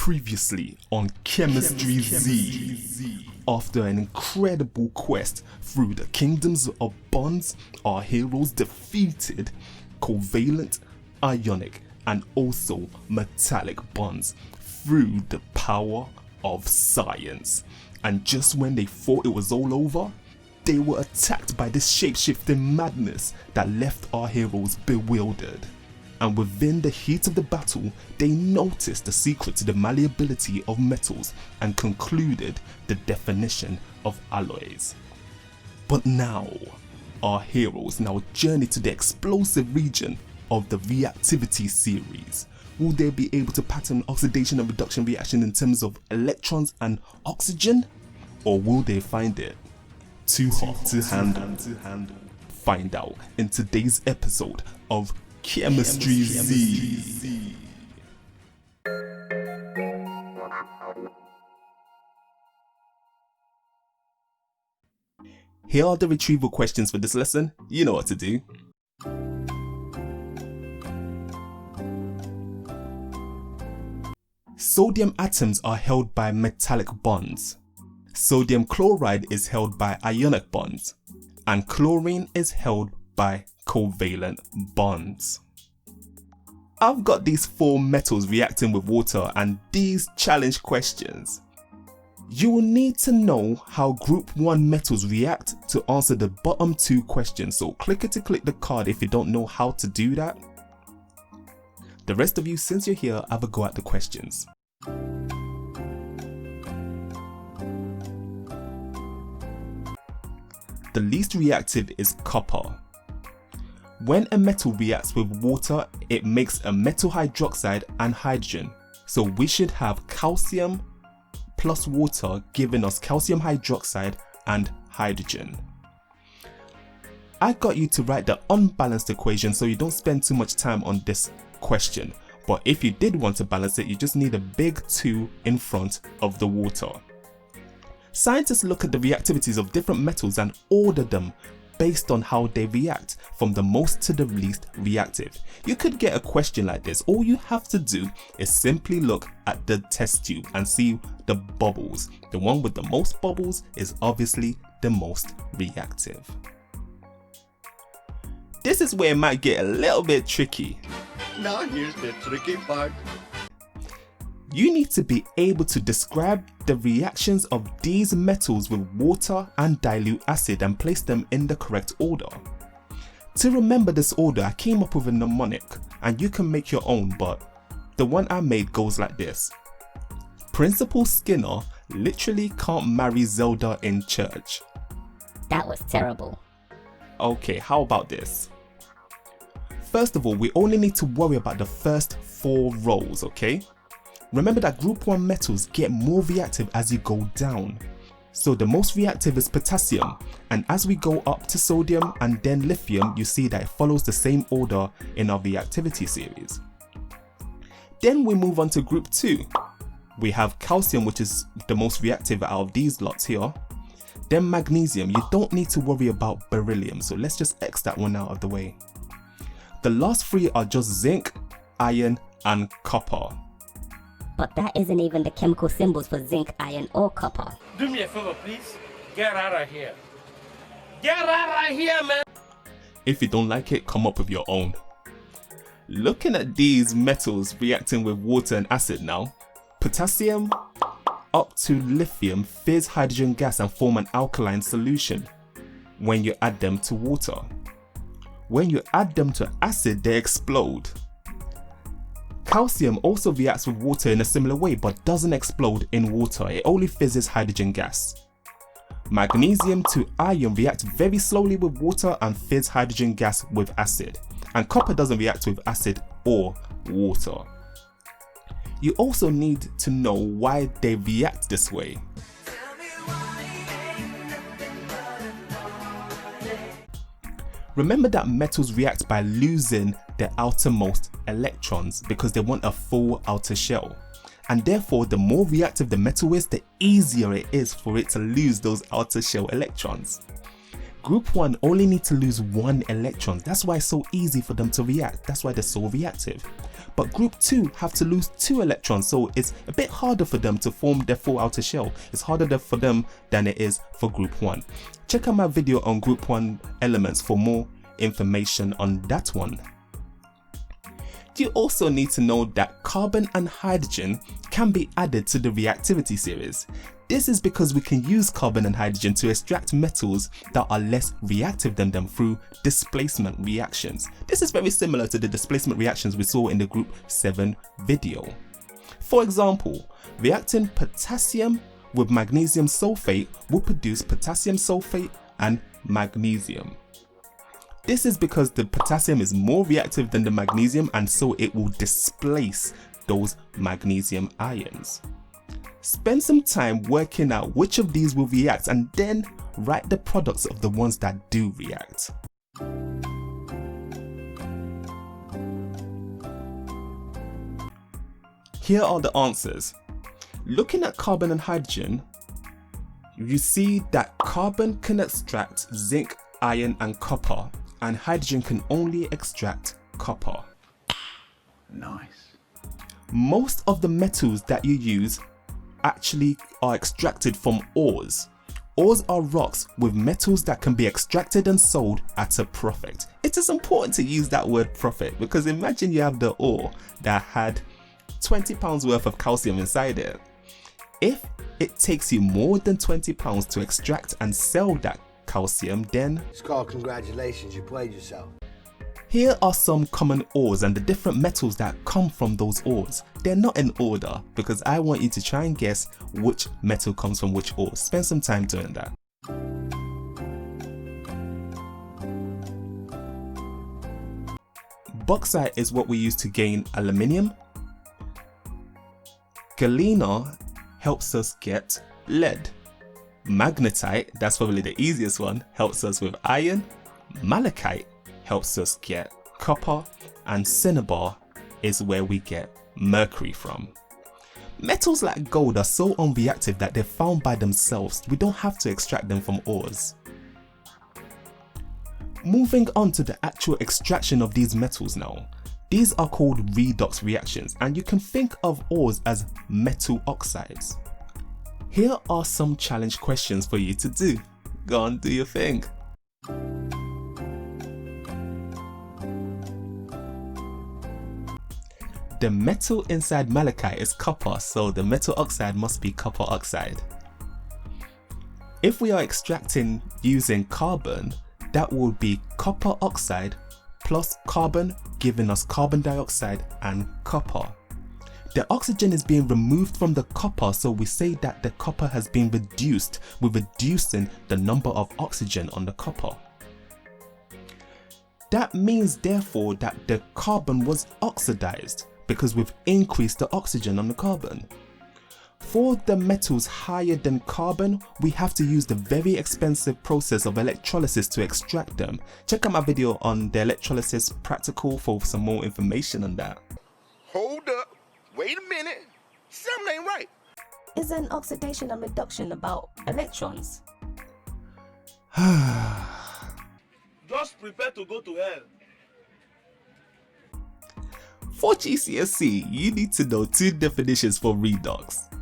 Previously on Chemistry Z. After an incredible quest through the kingdoms of bonds, our heroes defeated covalent, ionic, and also metallic bonds through the power of science. And just when they thought it was all over, they were attacked by this shape-shifting madness that left our heroes bewildered. And within the heat of the battle, they noticed the secret to the malleability of metals and concluded the definition of alloys. But now, our heroes now journey to the explosive region of the Reactivity series. Will they be able to pattern oxidation and reduction reaction in terms of electrons and oxygen? Or will they find it too hot to handle? Find out in today's episode of Chemistry Z. Here are the retrieval questions for this lesson. You know what to do. Sodium atoms are held by metallic bonds. Sodium chloride is held by ionic bonds. And chlorine is held by covalent bonds. I've got these four metals reacting with water and these challenge questions. You will need to know how group 1 metals react to answer the bottom 2 questions, so click the card if you don't know how to do that. The rest of you, since you're here, have a go at the questions. The least reactive is copper. When a metal reacts with water, it makes a metal hydroxide and hydrogen. So we should have calcium plus water giving us calcium hydroxide and hydrogen. I got you to write the unbalanced equation so you don't spend too much time on this question. But if you did want to balance it, you just need a big 2 in front of the water. Scientists look at the reactivities of different metals and order them based on how they react, from the most to the least reactive. You could get a question like this. All you have to do is simply look at the test tube and see the bubbles. The one with the most bubbles is obviously the most reactive. This is where it might get a little bit tricky. Now here's the tricky part. You need to be able to describe the reactions of these metals with water and dilute acid and place them in the correct order. To remember this order, I came up with a mnemonic, and you can make your own, but the one I made goes like this. Principal Skinner literally can't marry Zelda in church. That was terrible. Okay, how about this? First of all, we only need to worry about the first 4 rows, okay? Remember that group 1 metals get more reactive as you go down. So the most reactive is potassium, and as we go up to sodium and then lithium, you see that it follows the same order in our reactivity series. Then we move on to group 2. We have calcium, which is the most reactive out of these lots here. Then magnesium. You don't need to worry about beryllium, so let's just X that one out of the way. The last 3 are just zinc, iron, and copper. But that isn't even the chemical symbols for zinc, iron, or copper. Do me a favor, please. Get out of here. Get out of here, man. If you don't like it, come up with your own. Looking at these metals reacting with water and acid now, potassium up to lithium fizz hydrogen gas and form an alkaline solution when you add them to water. When you add them to acid, they explode. Calcium also reacts with water in a similar way but doesn't explode in water, it only fizzes hydrogen gas. Magnesium to iron reacts very slowly with water and fizz hydrogen gas with acid. And copper doesn't react with acid or water. You also need to know why they react this way. Remember that metals react by losing their outermost electrons because they want a full outer shell. And therefore, the more reactive the metal is, the easier it is for it to lose those outer shell electrons. Group 1 only need to lose 1 electron. That's why it's so easy for them to react. That's why they're so reactive. But Group 2 have to lose 2 electrons, so it's a bit harder for them to form their full outer shell. It's harder for them than it is for Group 1. Check out my video on Group 1 elements for more information on that one. You also need to know that carbon and hydrogen can be added to the reactivity series. This is because we can use carbon and hydrogen to extract metals that are less reactive than them through displacement reactions. This is very similar to the displacement reactions we saw in the Group 7 video. For example, reacting potassium with magnesium sulfate will produce potassium sulfate and magnesium. This is because the potassium is more reactive than the magnesium, and so it will displace those magnesium ions. Spend some time working out which of these will react and then write the products of the ones that do react. Here are the answers. Looking at carbon and hydrogen, you see that carbon can extract zinc, iron and copper, and hydrogen can only extract copper. Nice. Most of the metals that you use actually are extracted from ores. Ores are rocks with metals that can be extracted and sold at a profit. It is important to use that word profit, because imagine you have the ore that had £20 worth of calcium inside it. If it takes you more than £20 to extract and sell that calcium, then It's called congratulations, you played yourself. here are some common ores and the different metals that come from those ores. They're not in order because I want you to try and guess which metal comes from which ore. Spend some time doing that. Bauxite is what we use to gain aluminium. Galena helps us get lead. Magnetite, that's probably the easiest one, helps us with iron. Malachite helps us get copper, and cinnabar is where we get mercury from. Metals like gold are so unreactive that they're found by themselves. We don't have to extract them from ores. Moving on to the actual extraction of these metals now. These are called redox reactions, and you can think of ores as metal oxides. Here are some challenge questions for you to do. Go on, do your thing. The metal inside malachite is copper, so the metal oxide must be copper oxide. If we are extracting using carbon, that will be copper oxide plus carbon, giving us carbon dioxide and copper. The oxygen is being removed from the copper, so we say that the copper has been reduced. We're reducing the number of oxygen on the copper. That means therefore that the carbon was oxidized because we've increased the oxygen on the carbon. For the metals higher than carbon, we have to use the very expensive process of electrolysis to extract them. Check out my video on the electrolysis practical for some more information on that. Hold up. Wait a minute. Something ain't right. Isn't oxidation and reduction about electrons? Just prepare to go to hell. For GCSE, you need to know 2 definitions for redox.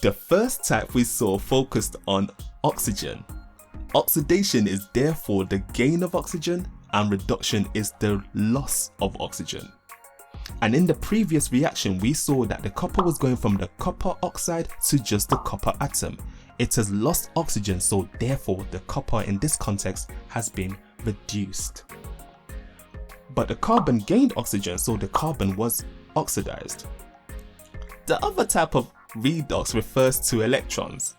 The first type we saw focused on oxygen. Oxidation is therefore the gain of oxygen, and reduction is the loss of oxygen. And in the previous reaction, we saw that the copper was going from the copper oxide to just the copper atom. It has lost oxygen, so therefore the copper in this context has been reduced. But the carbon gained oxygen, so the carbon was oxidized. The other type of redox refers to electrons.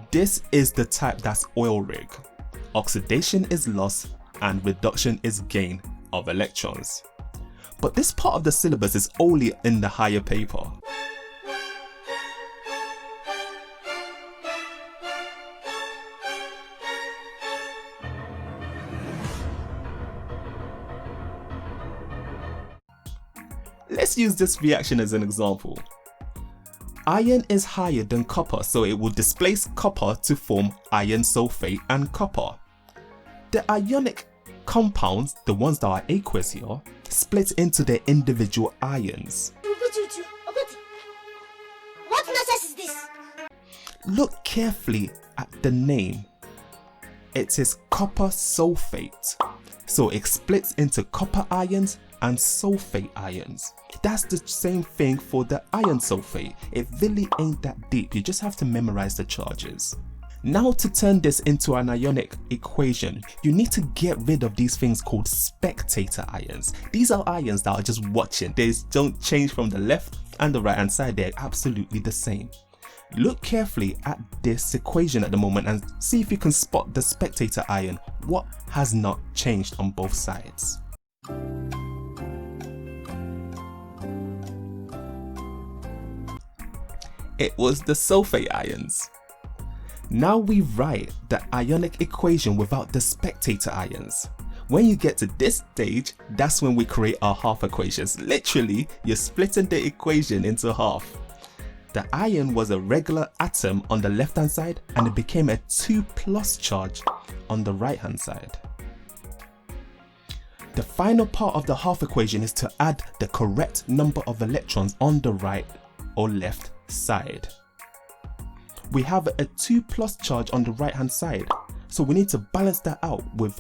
This is the type that's oil rig. Oxidation is loss and reduction is gain of electrons. But this part of the syllabus is only in the higher paper. Let's use this reaction as an example. Iron is higher than copper, so it will displace copper to form iron sulfate and copper. The ionic compounds, the ones that are aqueous here, split into their individual ions. What nonsense is this? Look carefully at the name. It is copper sulfate, so it splits into copper ions and sulfate ions. That's the same thing for the iron sulfate. It really ain't that deep, you just have to memorize the charges. Now to turn this into an ionic equation, you need to get rid of these things called spectator ions. These are ions that are just watching, they don't change from the left and the right hand side, they're absolutely the same. Look carefully at this equation at the moment and see if you can spot the spectator ion. What has not changed on both sides? It was the sulfate ions. Now we write the ionic equation without the spectator ions. When you get to this stage, that's when we create our half equations. Literally, you're splitting the equation into half. The iron was a regular atom on the left hand side and it became a 2+ charge on the right hand side. The final part of the half equation is to add the correct number of electrons on the right or left side. We have a 2+ charge on the right hand side, so we need to balance that out with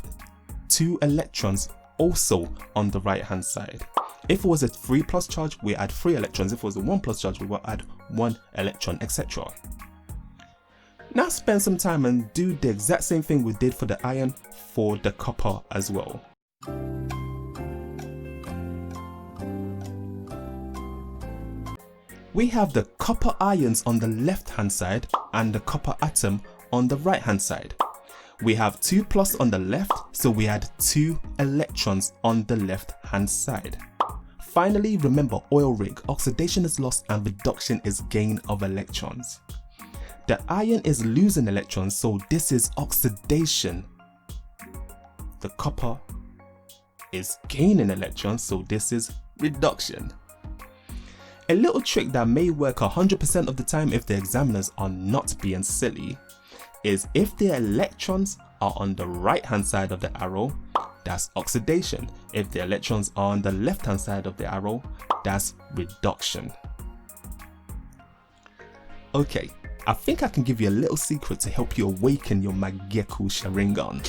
2 electrons also on the right hand side. If it was a 3+ charge, we add 3 electrons. If it was a 1+ charge, we will add 1 electron, etc. Now spend some time and do the exact same thing we did for the iron for the copper as well. We have the copper ions on the left hand side and the copper atom on the right hand side. We have 2+ on the left, so we add 2 electrons on the left hand side. Finally, remember oil rig, oxidation is loss and reduction is gain of electrons. The iron is losing electrons, so this is oxidation. The copper is gaining electrons, so this is reduction. A little trick that may work 100% of the time if the examiners are not being silly is if the electrons are on the right hand side of the arrow, that's oxidation. If the electrons are on the left hand side of the arrow, that's reduction. Okay, I think I can give you a little secret to help you awaken your Mageku Sharingan.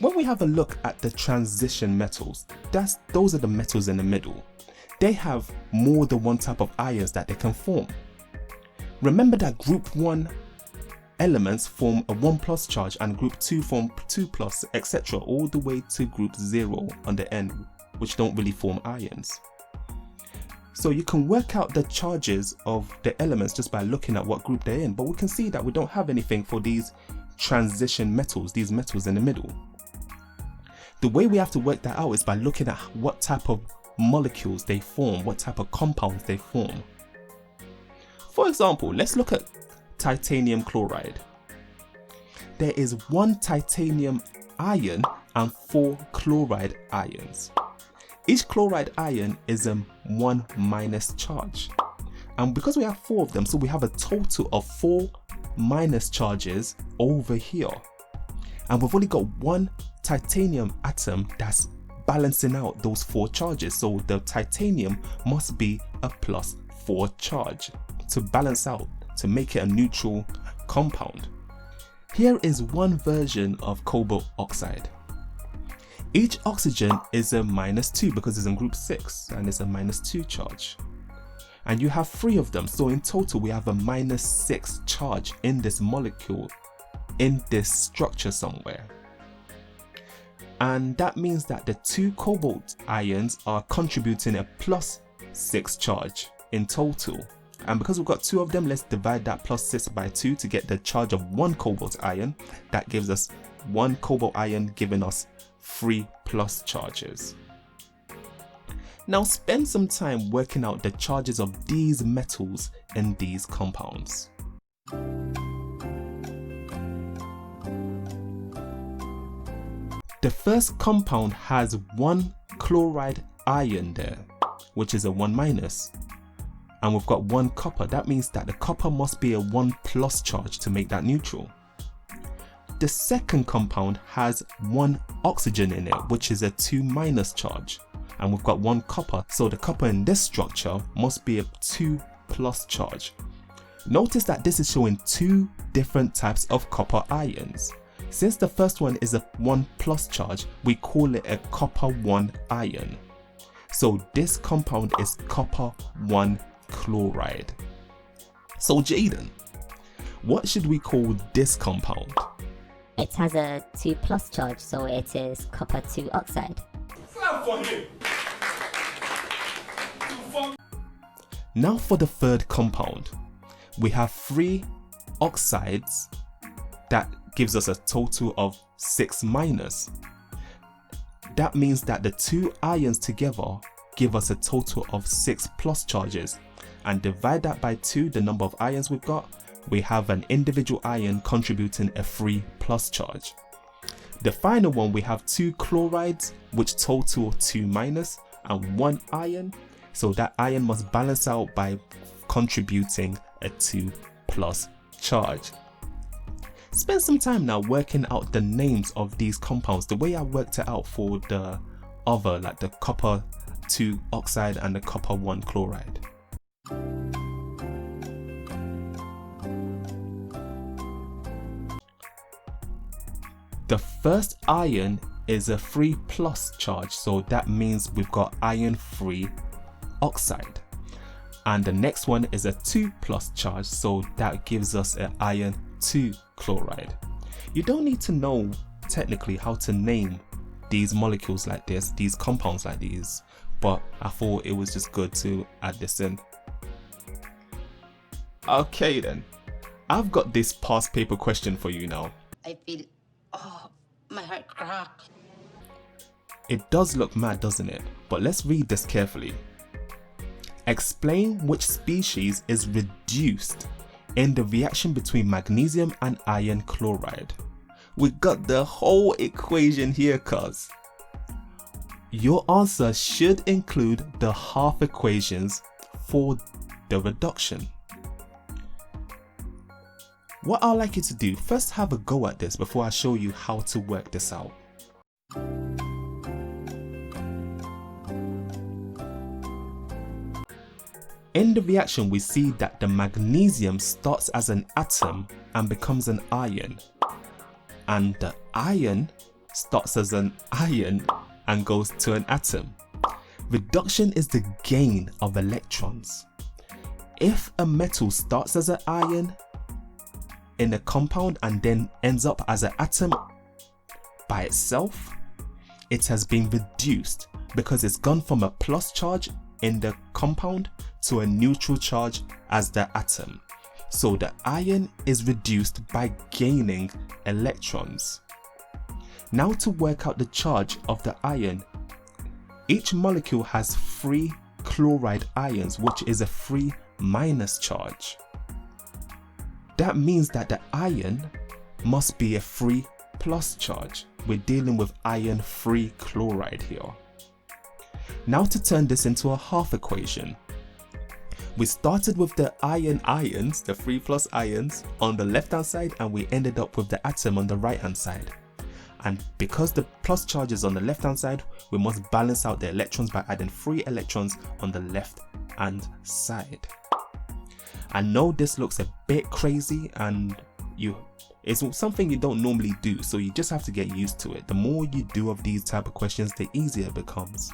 When we have a look at the transition metals, those are the metals in the middle. They have more than one type of ions that they can form. Remember that group 1 elements form a 1+ charge and group 2 form 2+, etc. all the way to group 0 on the end, which don't really form ions. So you can work out the charges of the elements just by looking at what group they're in, but we can see that we don't have anything for these transition metals, these metals in the middle. The way we have to work that out is by looking at what type of molecules they form, what type of compounds they form. For example, let's look at titanium chloride. There is 1 titanium ion and 4 chloride ions. Each chloride ion is a 1- charge, and because we have 4 of them, so we have a total of 4 minus charges over here, and we've only got 1 titanium atom that's balancing out those 4 charges, so the titanium must be a +4 charge to balance out, to make it a neutral compound. Here is one version of cobalt oxide. Each oxygen is a -2 because it's in group 6 and it's a -2 charge. And you have 3 of them, so in total we have a -6 charge in this molecule, in this structure somewhere. And that means that the 2 cobalt ions are contributing a +6 charge in total. And because we've got 2 of them, let's divide that +6 by 2 to get the charge of 1 cobalt ion. That gives us 1 cobalt ion giving us 3 plus charges. Now spend some time working out the charges of these metals in these compounds. The first compound has 1 chloride ion there, which is a 1-. and we've got 1 copper. That means that the copper must be a 1+ charge to make that neutral. The second compound has 1 oxygen in it, which is a 2- charge, and we've got 1 copper, so the copper in this structure must be a 2+ charge. Notice that this is showing 2 different types of copper ions. Since the first one is a 1+ charge, we call it a copper 1 ion. So this compound is copper 1 chloride. So Jaden, what should we call this compound? It has a 2+ charge, so it is copper 2 oxide. Now for the third compound. We have 3 oxides that gives us a total of 6-. That means that the 2 ions together give us a total of 6+ charges, and divide that by 2, the number of ions we've got, we have an individual ion contributing a 3+ charge. The final one, we have 2 chlorides which total 2- and 1 ion, so that ion must balance out by contributing a 2+ charge. Spend some time now working out the names of these compounds the way I worked it out for the other, like the copper 2 oxide and the copper 1 chloride. The first ion is a 3+ charge, so that means we've got iron 3 oxide. And the next one is a 2+ charge, so that gives us an iron 2 chloride. You don't need to know technically how to name these molecules like this, these compounds like these, but I thought it was just good to add this in. Okay then, I've got this past paper question for you now. I feel, my heart crack. It does look mad, doesn't it? But let's read this carefully. Explain which species is reduced in the reaction between magnesium and iron chloride. We got the whole equation here, cuz. Your answer should include the half equations for the reduction. What I'd like you to do, first have a go at this before I show you how to work this out. In the reaction, we see that the magnesium starts as an atom and becomes an ion, and the iron starts as an ion and goes to an atom. Reduction is the gain of electrons. If a metal starts as an ion in a compound and then ends up as an atom by itself, it has been reduced because it's gone from a plus charge in the compound to a neutral charge as the atom. So the ion is reduced by gaining electrons. Now to work out the charge of the ion, each molecule has 3 chloride ions, which is a 3- charge. That means that the ion must be a 3+ charge. We're dealing with iron 3 chloride here. Now to turn this into a half equation. We started with the ions, the 3+ ions on the left hand side, and we ended up with the atom on the right hand side. And because the plus charge is on the left hand side, we must balance out the electrons by adding 3 electrons on the left hand side. I know this looks a bit crazy and it's something you don't normally do, so you just have to get used to it. The more you do of these type of questions, the easier it becomes.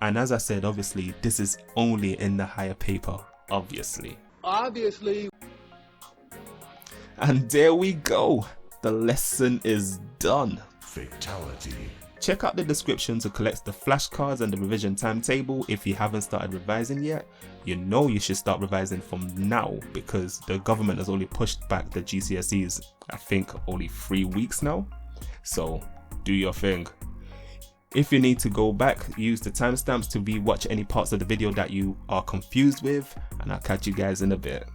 And as I said, obviously this is only in the higher paper, obviously. And there we go, the lesson is done. Fatality. Check out the description to collect the flashcards and the revision timetable if you haven't started revising yet. You know you should start revising from now because the government has only pushed back the GCSEs, I think only 3 weeks now. So do your thing. If you need to go back, use the timestamps to rewatch any parts of the video that you are confused with, and I'll catch you guys in a bit.